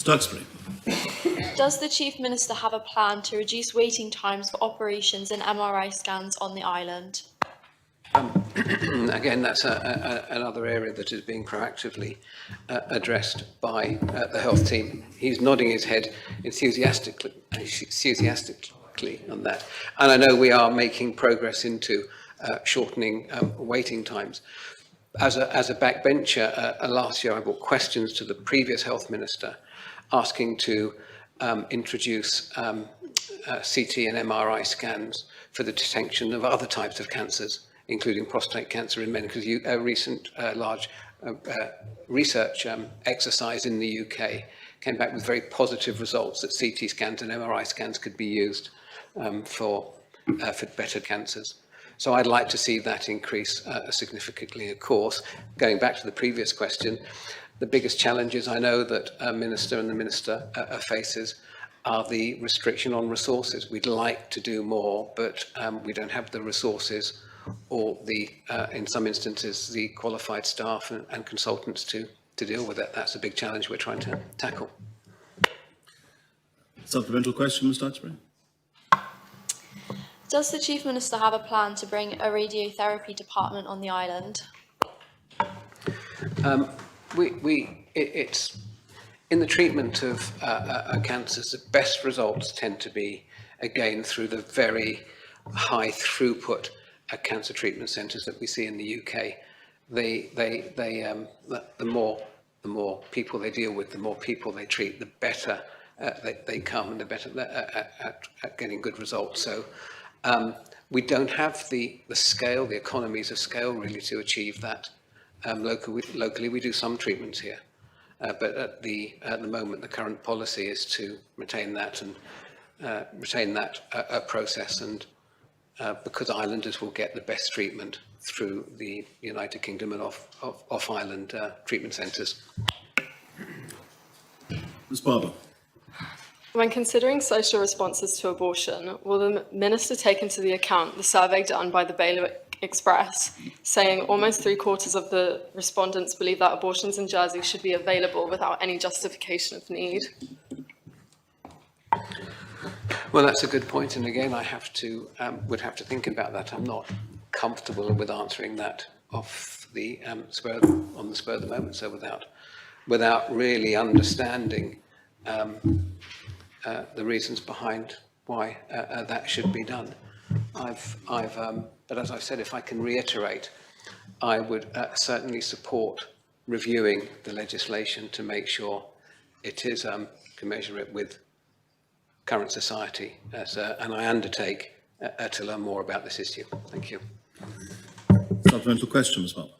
Duxbury. Does the Chief Minister have a plan to reduce waiting times for operations and MRI scans on the island? Again, that's another area that is being proactively addressed by the health team. He's nodding his head enthusiastically on that. And I know we are making progress into shortening waiting times. As a backbencher, last year I brought questions to the previous health minister asking to introduce CT and MRI scans for the detection of other types of cancers, including prostate cancer in men, because a recent large research exercise in the UK came back with very positive results that CT scans and MRI scans could be used for better cancers. So I'd like to see that increase significantly, of course. Going back to the previous question, the biggest challenges I know that Minister and the Minister faces are the restriction on resources. We'd like to do more, but we don't have the resources or in some instances, the qualified staff and consultants to deal with it. That's a big challenge we're trying to tackle. Supplemental question, Ms. Duxbury. Does the Chief Minister have a plan to bring a radiotherapy department on the island? It's in the treatment of cancers, the best results tend to be, again, through the very high throughput cancer treatment centres that we see in the UK. The more people they deal with, the more people they treat, the better they come, and the better at getting good results. So we don't have the scale, the economies of scale, really, to achieve that. Locally, we do some treatments here, but at the moment, the current policy is to retain that and retain that process, and because islanders will get the best treatment through the United Kingdom and off-island treatment centres. Ms. Barber. When considering social responses to abortion, will the Minister take into the account the survey done by the Bailiwick Express, saying almost 3/4 of the respondents believe that abortions in Jersey should be available without any justification of need? Well, that's a good point, and again, I would have to think about that. I'm not comfortable with answering that off the spur of the moment. So without really understanding the reasons behind why that should be done, but as I said, if I can reiterate, I would certainly support reviewing the legislation to make sure it is commensurate with current society, and I undertake to learn more about this issue. Thank you. Supplemental question, Ms. Barber.